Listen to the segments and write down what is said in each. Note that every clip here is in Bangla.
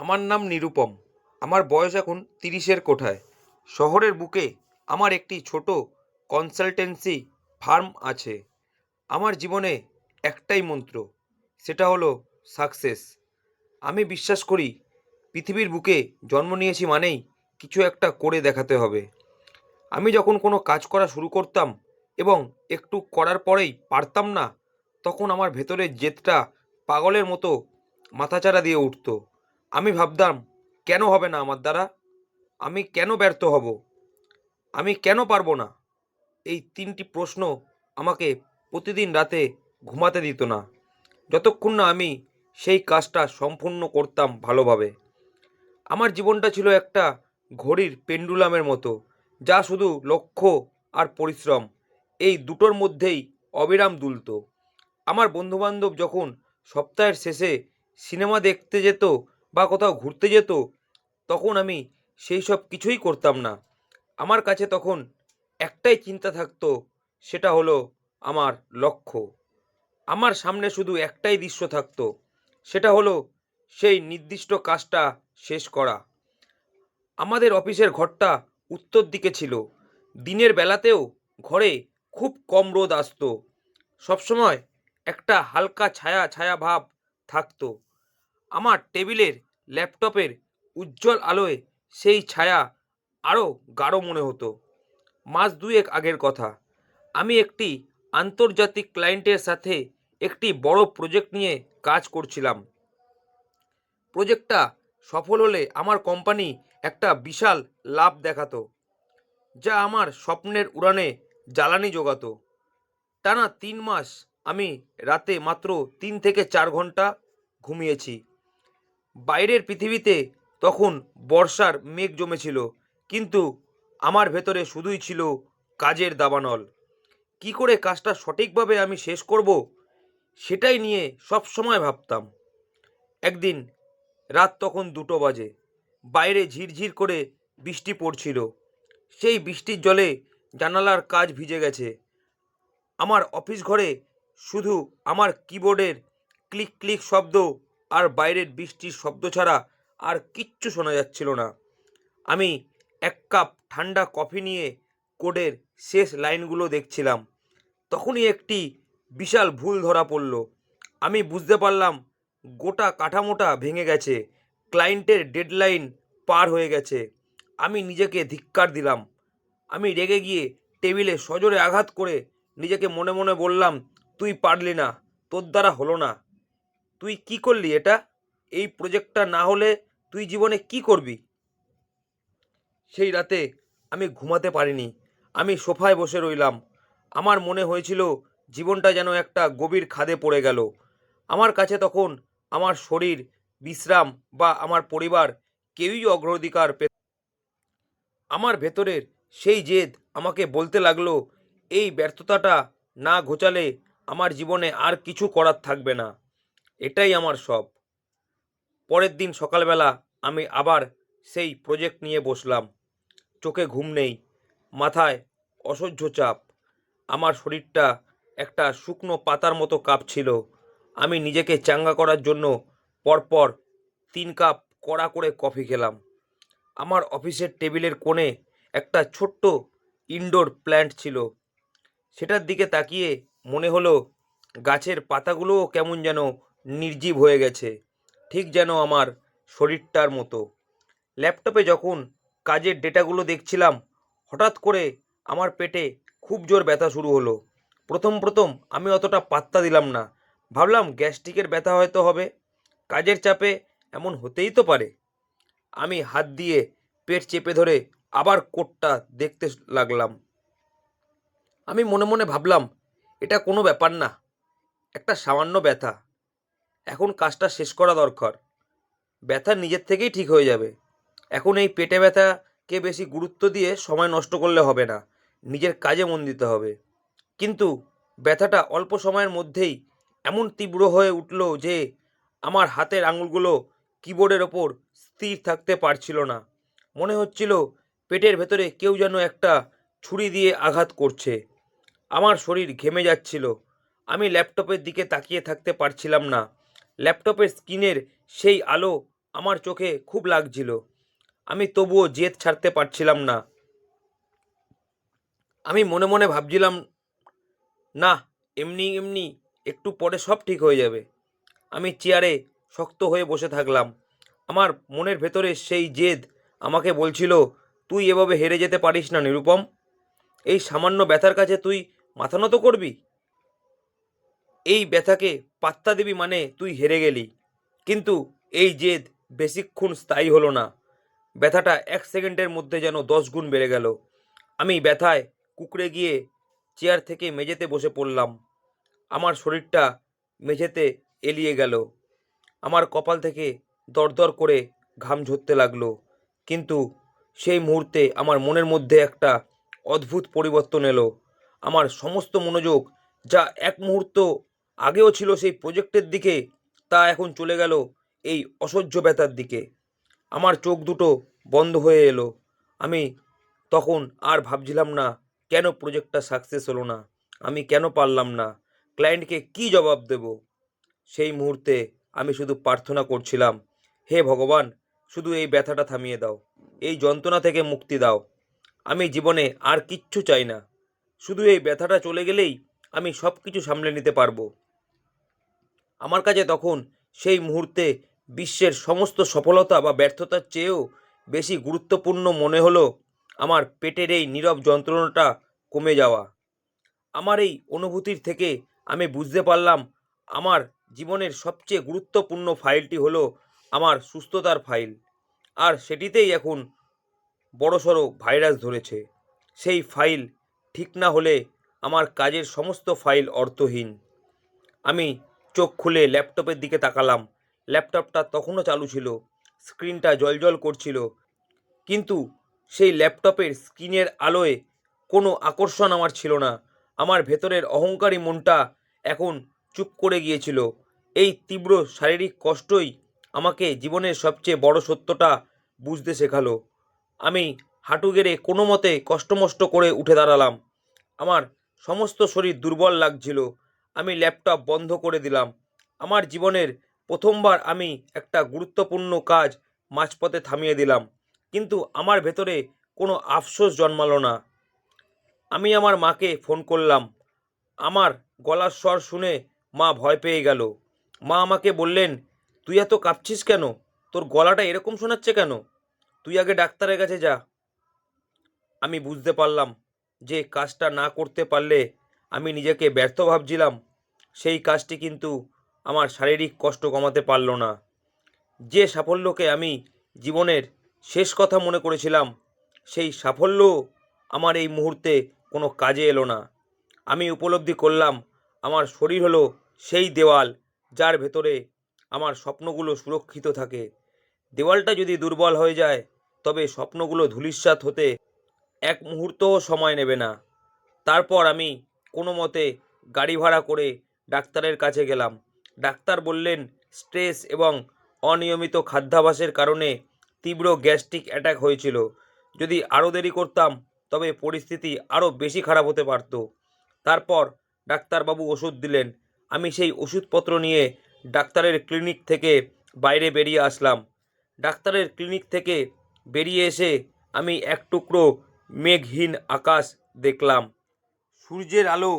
আমার নাম নিরুপম। আমার বয়স এখন 30-এর কোঠায়। শহরের বুকে আমার একটি ছোট কনসালটেন্সি ফার্ম আছে। আমার জীবনে একটাই মন্ত্র, সেটা হলো সাকসেস। আমি বিশ্বাস করি পৃথিবীর বুকে জন্ম নিয়েছি মানেই কিছু একটা করে দেখাতে হবে। আমি যখন কোনো কাজ করা শুরু করতাম এবং একটু করার পরেই পারতাম না, তখন আমার ভেতরের জেদটা পাগলের মতো মাথাচাড়া দিয়ে উঠত। আমি ভাবতাম, কেন হবে না আমার দ্বারা? আমি কেন ব্যর্থ হব? আমি কেন পারবো না? এই 3টি প্রশ্ন আমাকে প্রতিদিন রাতে ঘুমাতে দিত না, যতক্ষণ না আমি সেই কাজটা সম্পূর্ণ করতাম ভালোভাবে। আমার জীবনটা ছিল একটা ঘড়ির পেন্ডুলামের মতো, যা শুধু লক্ষ্য আর পরিশ্রম এই দুটোর মধ্যেই অবিরাম দুলত। আমার বন্ধুবান্ধব যখন সপ্তাহের শেষে সিনেমা দেখতে যেত বা কোথাও ঘুরতে যেত, তখন আমি সেই সব কিছুই করতাম না। আমার কাছে তখন একটাই চিন্তা থাকতো, সেটা হলো আমার লক্ষ্য। আমার সামনে শুধু একটাই দৃশ্য থাকতো, সেটা হলো সেই নির্দিষ্ট কাজটা শেষ করা। আমাদের অফিসের ঘরটা উত্তর দিকে ছিল। দিনের বেলাতেও ঘরে খুব কম রোদ আসতো। সবসময় একটা হালকা ছায়া ছায়া ভাব থাকতো। আমার টেবিলের ল্যাপটপের উজ্জ্বল আলোয় সেই ছায়া আরও গাঢ় মনে হতো। মাস দুয়েক আগের কথা। আমি একটি আন্তর্জাতিক ক্লায়েন্টের সাথে একটি বড় প্রজেক্ট নিয়ে কাজ করছিলাম। প্রজেক্টটা সফল হলে আমার কোম্পানি একটা বিশাল লাভ দেখাতো, যা আমার স্বপ্নের উড়ানে জ্বালানি যোগাতো। টানা 3 মাস আমি রাতে মাত্র 3 থেকে 4 ঘন্টা ঘুমিয়েছি। বাইরের পৃথিবীতে তখন বর্ষার মেঘ জমেছিল, কিন্তু আমার ভেতরে শুধুই ছিল কাজের দাবানল। কি করে কাজটা সঠিকভাবে আমি শেষ করব, সেটাই নিয়ে সব সময় ভাবতাম। একদিন রাত তখন 2টো বাজে। বাইরে ঝিরঝির করে বৃষ্টি পড়ছিল। সেই বৃষ্টির জলে জানালার কাচ ভিজে গেছে। আমার অফিস ঘরে শুধু আমার কিবোর্ডের ক্লিক ক্লিক শব্দ আর বাইরের বৃষ্টির শব্দ ছাড়া আর কিচ্ছু শোনা যাচ্ছিল না। আমি 1 কাপ ঠান্ডা কফি নিয়ে কোডের শেষ লাইনগুলো দেখছিলাম। তখনই একটি বিশাল ভুল ধরা পড়ল। আমি বুঝতে পারলাম গোটা কাঠামোটা ভেঙে গেছে। ক্লায়েন্টের ডেডলাইন পার হয়ে গেছে। আমি নিজেকে ধিক্কার দিলাম। আমি রেগে গিয়ে টেবিলে সজোরে আঘাত করে নিজেকে মনে মনে বললাম, তুই পারলি না, তোর দ্বারা হলো না। তুই কি করলি এটা? এই প্রজেক্টটা না হলে তুই জীবনে কি করবি? সেই রাতে আমি ঘুমাতে পারিনি। আমি সোফায় বসে রইলাম। আমার মনে হয়েছিল জীবনটা যেন একটা গভীর খাদে পড়ে গেল। আমার কাছে তখন আমার শরীর, বিশ্রাম বা আমার পরিবার কেউই অগ্রাধিকার আমার ভেতরের সেই জেদ আমাকে বলতে লাগলো, এই ব্যর্থতাটা না ঘোচালে আমার জীবনে আর কিছু করার থাকবে না। এটাই আমার সব। পরের দিন সকালবেলা আমি আবার সেই প্রজেক্ট নিয়ে বসলাম। চোখে ঘুম নেই, মাথায় অসহ্য চাপ। আমার শরীরটা একটা শুকনো পাতার মতো কাঁপছিল। আমি নিজেকে চাঙ্গা করার জন্য পরপর 3 কাপ কড়া করে কফি খেলাম। আমার অফিসের টেবিলের কোণে একটা ছোট্ট ইনডোর প্ল্যান্ট ছিল। সেটার দিকে তাকিয়ে মনে হলো গাছের পাতাগুলোও কেমন যেন নির্জীব হয়ে গেছে, ঠিক যেন আমার শরীরটার মতো। ল্যাপটপে যখন কাজের ডেটাগুলো দেখছিলাম, হঠাৎ করে আমার পেটে খুব জোর ব্যথা শুরু হলো। প্রথম প্রথম আমি অতটা পাত্তা দিলাম না। ভাবলাম গ্যাস্ট্রিকের ব্যথা হয়তো হবে, কাজের চাপে এমন হতেই তো পারে। আমি হাত দিয়ে পেট চেপে ধরে আবার কোটটা দেখতে লাগলাম। আমি মনে মনে ভাবলাম, এটা কোনো ব্যাপার না, একটা সামান্য ব্যথা। এখন কাজটা শেষ করা দরকার। ব্যথা নিজের থেকেই ঠিক হয়ে যাবে। এখন এই পেটে ব্যথাকে বেশি গুরুত্ব দিয়ে সময় নষ্ট করলে হবে না, নিজের কাজে মন দিতে হবে। কিন্তু ব্যথাটা অল্প সময়ের মধ্যেই এমন তীব্র হয়ে উঠল যে আমার হাতের আঙুলগুলো কিবোর্ডের ওপর স্থির থাকতে পারছিল না। মনে হচ্ছিল পেটের ভেতরে কেউ যেন একটা ছুরি দিয়ে আঘাত করছে। আমার শরীর ঘেমে যাচ্ছিল। আমি ল্যাপটপের দিকে তাকিয়ে থাকতে পারছিলাম না। ল্যাপটপের স্ক্রিনের সেই আলো আমার চোখে খুব লাগছিল। আমি তবুও জেদ ছাড়তে পারছিলাম না। আমি মনে মনে ভাবছিলাম, না, এমনি এমনি একটু পরে সব ঠিক হয়ে যাবে। আমি চেয়ারে শক্ত হয়ে বসে থাকলাম। আমার মনের ভেতরে সেই জেদ আমাকে বলছিল, তুই এভাবে হেরে যেতে পারিস না নিরুপম। এই সামান্য ব্যথার কাছে তুই মাথা নত করবি? এই ব্যথাকে পাত্তা দিবি মানে তুই হেরে গেলি। কিন্তু এই জেদ বেশিক্ষণ স্থায়ী হলো না। ব্যথাটা 1 সেকেন্ডের মধ্যে যেন 10 গুণ বেড়ে গেল। আমি ব্যথায় কুঁকড়ে গিয়ে চেয়ার থেকে মেঝেতে বসে পড়লাম। আমার শরীরটা মেঝেতে এলিয়ে গেল। আমার কপাল থেকে দরদর করে ঘাম ঝরতে লাগলো। কিন্তু সেই মুহূর্তে আমার মনের মধ্যে একটা অদ্ভুত পরিবর্তন এলো। আমার সমস্ত মনোযোগ, যা এক মুহূর্ত আগেও ছিল সেই প্রজেক্টের দিকে, তা এখন চলে গেল এই অসহ্য ব্যথার দিকে। আমার চোখ দুটো বন্ধ হয়ে এলো। আমি তখন আর ভাবছিলাম না কেন প্রজেক্টটা সাকসেস হলো না, আমি কেন পারলাম না, ক্লায়েন্টকে কি জবাব দেব। সেই মুহূর্তে আমি শুধু প্রার্থনা করছিলাম, হে ভগবান, শুধু এই ব্যথাটা থামিয়ে দাও, এই যন্ত্রণা থেকে মুক্তি দাও। আমি জীবনে আর কিচ্ছু চাই না, শুধু এই ব্যথাটা চলে গেলেই আমি সব কিছু সামলে নিতে পারবো। আমার কাছে তখন সেই মুহূর্তে বিশ্বের সমস্ত সফলতা বা ব্যর্থতার চেয়েও বেশি গুরুত্বপূর্ণ মনে হলো আমার পেটের এই নীরব যন্ত্রণাটা কমে যাওয়া। আমার এই অনুভূতির থেকে আমি বুঝতে পারলাম আমার জীবনের সবচেয়ে গুরুত্বপূর্ণ ফাইলটি হলো আমার সুস্থতার ফাইল। আর সেটিতেই এখন বড়সড় ভাইরাস ধরেছে। সেই ফাইল ঠিক না হলে আমার কাজের সমস্ত ফাইল অর্থহীন। আমি চোখ খুলে ল্যাপটপের দিকে তাকালাম। ল্যাপটপটা তখনও চালু ছিল, স্ক্রিনটা জ্বলজ্বল করছিল। কিন্তু সেই ল্যাপটপের স্ক্রিনের আলোয় কোনো আকর্ষণ আমার ছিল না। আমার ভেতরের অহংকারী মনটা এখন চুপ করে গিয়েছিল। এই তীব্র শারীরিক কষ্টই আমাকে জীবনের সবচেয়ে বড় সত্যটা বুঝতে শেখালো। আমি হাঁটু গেড়ে কোনো মতে কষ্টমষ্ট করে উঠে দাঁড়ালাম। আমার সমস্ত শরীর দুর্বল লাগছিল। আমি ল্যাপটপ বন্ধ করে দিলাম। আমার জীবনের প্রথমবার আমি একটা গুরুত্বপূর্ণ কাজ মাঝপথে থামিয়ে দিলাম। কিন্তু আমার ভেতরে কোনো আফসোস জন্মালো না। আমি আমার মাকে ফোন করলাম। আমার গলার স্বর শুনে মা ভয় পেয়ে গেল। মা আমাকে বললেন, তুই এত কাঁপছিস কেন? তোর গলাটা এরকম শোনাচ্ছে কেন? তুই আগে ডাক্তারের কাছে যা। আমি বুঝতে পারলাম যে কাজটা না করতে পারলে আমি নিজেকে ব্যর্থ ভাবছিলাম, সেই কাজটি কিন্তু আমার শারীরিক কষ্ট কমাতে পারল না। যে সাফল্যকে আমি জীবনের শেষ কথা মনে করেছিলাম, সেই সাফল্য আমার এই মুহূর্তে কোনো কাজে এলো না। আমি উপলব্ধি করলাম আমার শরীর হলো সেই দেওয়াল যার ভেতরে আমার স্বপ্নগুলো সুরক্ষিত থাকে। দেওয়ালটা যদি দুর্বল হয়ে যায়, তবে স্বপ্নগুলো ধূলিসাৎ হতে এক মুহূর্তও সময় নেবে না। তারপর আমি কোনো মতে গাড়ি ভাড়া করে ডাক্তারের কাছে গেলাম। ডাক্তার বললেন, স্ট্রেস এবং অনিয়মিত খাদ্যাভ্যাসের কারণে তীব্র গ্যাস্ট্রিক অ্যাটাক হয়েছিল। যদি আরও দেরি করতাম তবে পরিস্থিতি আরও বেশি খারাপ হতে পারত। তারপর ডাক্তারবাবু ওষুধ দিলেন। আমি সেই ওষুধপত্র নিয়ে ডাক্তারের ক্লিনিক থেকে বাইরে বেরিয়ে আসলাম। ডাক্তারের ক্লিনিক থেকে বেরিয়ে এসে আমি এক টুকরো মেঘহীন আকাশ দেখলাম। সূর্যের আলো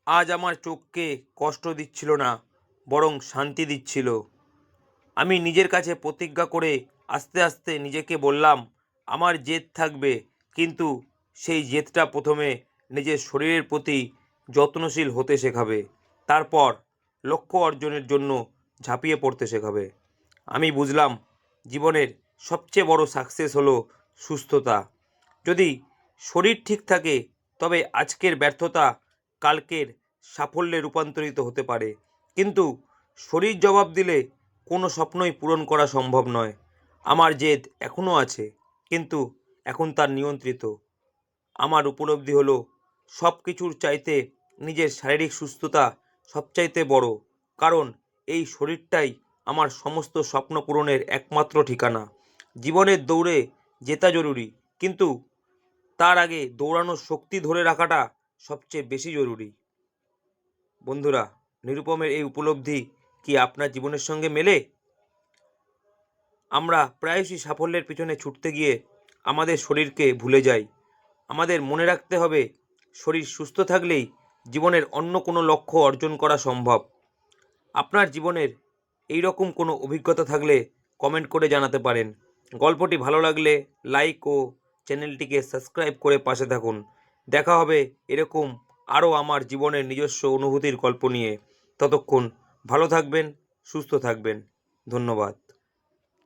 আজ আমার চোখকে কষ্ট দিচ্ছিল না, বরং শান্তি দিচ্ছিল। আমি নিজের কাছে প্রতিজ্ঞা করে আস্তে আস্তে নিজেকে বললাম, আমার জেদ থাকবে, কিন্তু সেই জেদটা প্রথমে নিজের শরীরের প্রতি যত্নশীল হতে শেখাবে, তারপর লক্ষ্য অর্জনের জন্য ঝাঁপিয়ে পড়তে শেখাবে। আমি বুঝলাম জীবনের সবচেয়ে বড় সাকসেস হলো সুস্থতা। যদি শরীর ঠিক থাকে, তবে আজকের ব্যর্থতা কালকের সাফল্যে রূপান্তরিত হতে পারে। কিন্তু শরীর জবাব দিলে কোনো স্বপ্নই পূরণ করা সম্ভব নয়। আমার জেদ এখনও আছে, কিন্তু এখন তার নিয়ন্ত্রিত। আমার উপলব্ধি হলো সব কিছুর চাইতে নিজের শারীরিক সুস্থতা সবচাইতে বড়, কারণ এই শরীরটাই আমার সমস্ত স্বপ্ন পূরণের একমাত্র ঠিকানা। জীবনের দৌড়ে জেতা জরুরি, কিন্তু তার আগে দৌড়ানোর শক্তি ধরে রাখাটা সবচেয়ে বেশি জরুরি। বন্ধুরা, নিরুপমের এই উপলব্ধি কি আপনার জীবনের সঙ্গে মেলে? আমরা প্রায়শই সাফল্যের পিছনে ছুটতে গিয়ে আমাদের শরীরকে ভুলে যাই। আমাদের মনে রাখতে হবে, শরীর সুস্থ থাকলেই জীবনের অন্য কোনো লক্ষ্য অর্জন করা সম্ভব। আপনার জীবনের এই রকম কোনো অভিজ্ঞতা থাকলে কমেন্ট করে জানাতে পারেন। গল্পটি ভালো লাগলে লাইক ও চ্যানেলটিকে সাবস্ক্রাইব করে পাশে থাকুন। দেখা হবে এরকম আরও আমার জীবনের নিজস্ব অনুভূতির গল্প নিয়ে। ততক্ষণ ভালো থাকবেন, সুস্থ থাকবেন। ধন্যবাদ।